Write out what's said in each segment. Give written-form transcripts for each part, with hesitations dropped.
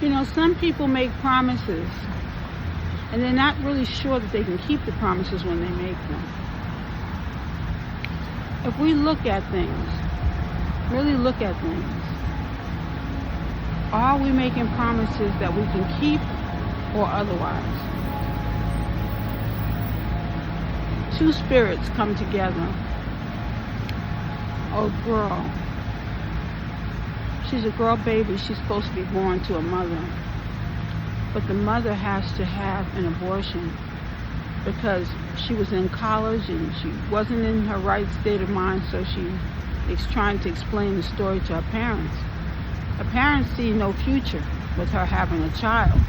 You know, some people make promises and they're not really sure that they can keep the promises when they make them. If we look at things, really look at things, are we making promises that we can keep or otherwise? Two spirits come together. A girl. She's a girl baby. She's supposed to be born to a mother. But the mother has to have an abortion because she was in college and she wasn't in her right state of mind, so she is trying to explain the story to her parents. Her parents see no future with her having a child.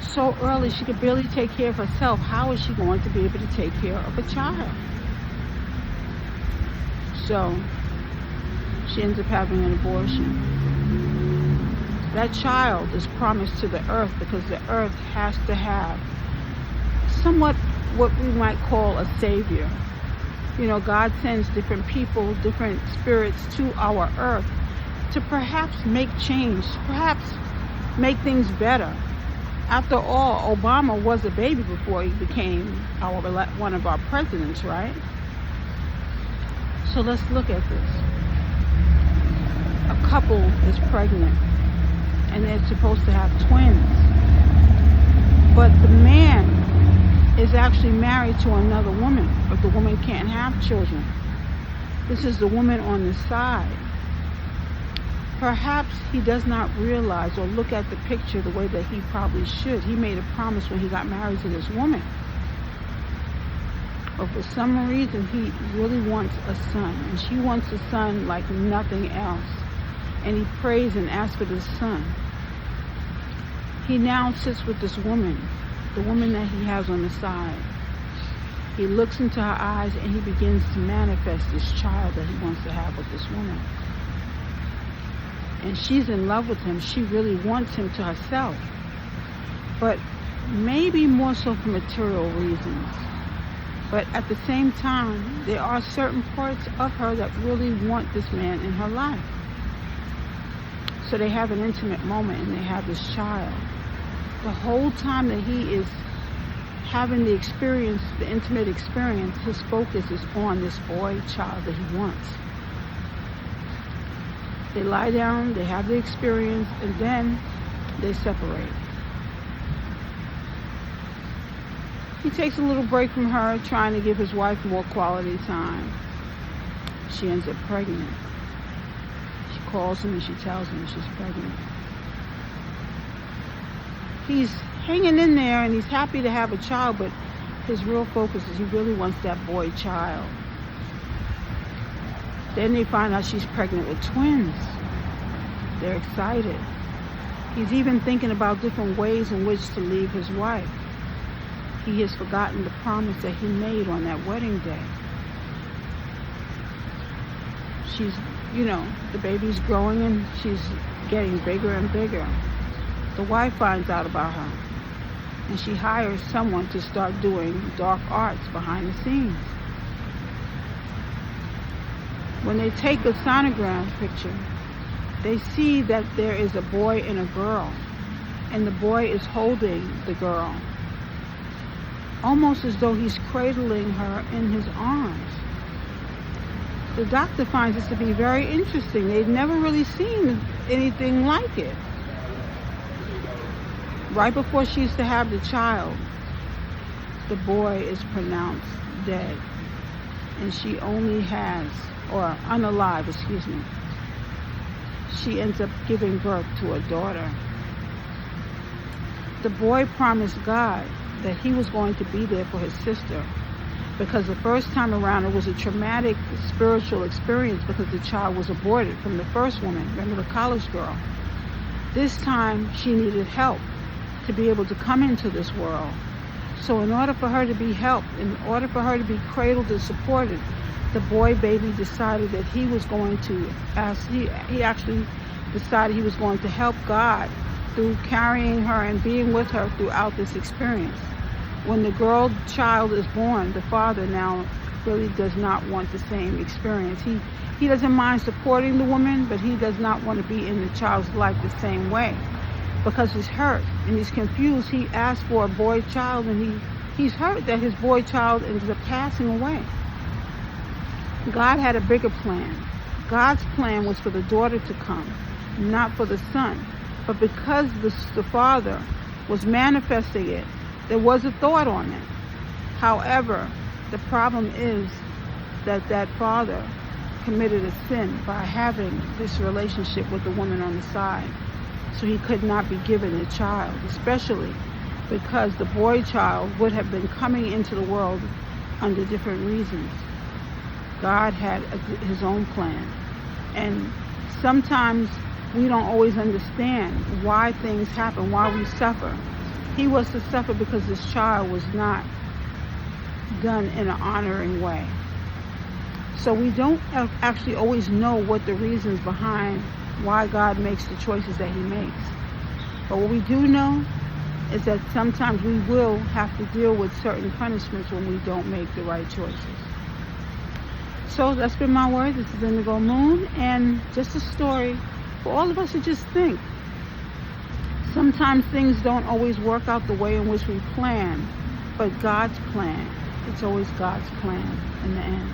So early, she could barely take care of herself. How is she going to be able to take care of a child? So she ends up having an abortion. That child is promised to the earth because the earth has to have somewhat what we might call a savior. You know, God sends different people, different spirits to our earth to perhaps make change, perhaps make things better. After all, Obama was a baby before he became one of our presidents, right? So let's look at this. A couple is pregnant and they're supposed to have twins. But the man is actually married to another woman, but the woman can't have children. This is the woman on the side. Perhaps he does not realize or look at the picture the way that he probably should. He made a promise when he got married to this woman. But for some reason, he really wants a son. And she wants a son like nothing else. And he prays and asks for this son. He now sits with this woman, the woman that he has on the side. He looks into her eyes and he begins to manifest this child that he wants to have with this woman. And she's in love with him. She really wants him to herself. But maybe more so for material reasons. But at the same time, there are certain parts of her that really want this man in her life. So they have an intimate moment and they have this child. The whole time that he is having the experience, the intimate experience, his focus is on this boy child that he wants. They lie down, they have the experience, and then they separate. He takes a little break from her, trying to give his wife more quality time. She ends up pregnant. She calls him and she tells him she's pregnant. He's hanging in there and he's happy to have a child, but his real focus is he really wants that boy child. Then they find out she's pregnant with twins. They're excited. He's even thinking about different ways in which to leave his wife. He has forgotten the promise that he made on that wedding day. She's, the baby's growing and she's getting bigger and bigger. The wife finds out about her and she hires someone to start doing dark arts behind the scenes. When they take a sonogram picture, they see that there is a boy and a girl, and the boy is holding the girl, almost as though he's cradling her in his arms. The doctor finds this to be very interesting. They've never really seen anything like it. Right before she used to have the child, the boy is pronounced dead, and she only has, or unalive, excuse me. She ends up giving birth to a daughter. The boy promised God that he was going to be there for his sister, because the first time around it was a traumatic spiritual experience because the child was aborted from the first woman, remember, the college girl. This time she needed help to be able to come into this world. So in order for her to be helped, in order for her to be cradled and supported, the boy baby decided that he was going to he actually decided he was going to help God through carrying her and being with her throughout this experience. When the girl child is born, the father now really does not want the same experience. He doesn't mind supporting the woman, but he does not want to be in the child's life the same way. because he's hurt and he's confused. He asked for a boy child, and he's hurt that his boy child ends up passing away. God had a bigger plan. God's plan was for the daughter to come, not for the son. But because the father was manifesting it, there was a thought on it. However, the problem is that that father committed a sin by having this relationship with the woman on the side. So he could not be given a child, especially because the boy child would have been coming into the world under different reasons. God had his own plan. And sometimes we don't always understand why things happen, why we suffer. He was to suffer because this child was not done in an honoring way. So we don't actually always know what the reasons behind why God makes the choices that he makes. But what we do know is that sometimes we will have to deal with certain punishments when we don't make the right choices. So that's been my word. This is Indigo Moon, and just a story for all of us to just think. Sometimes things don't always work out the way in which we plan, but God's plan, it's always God's plan in the end.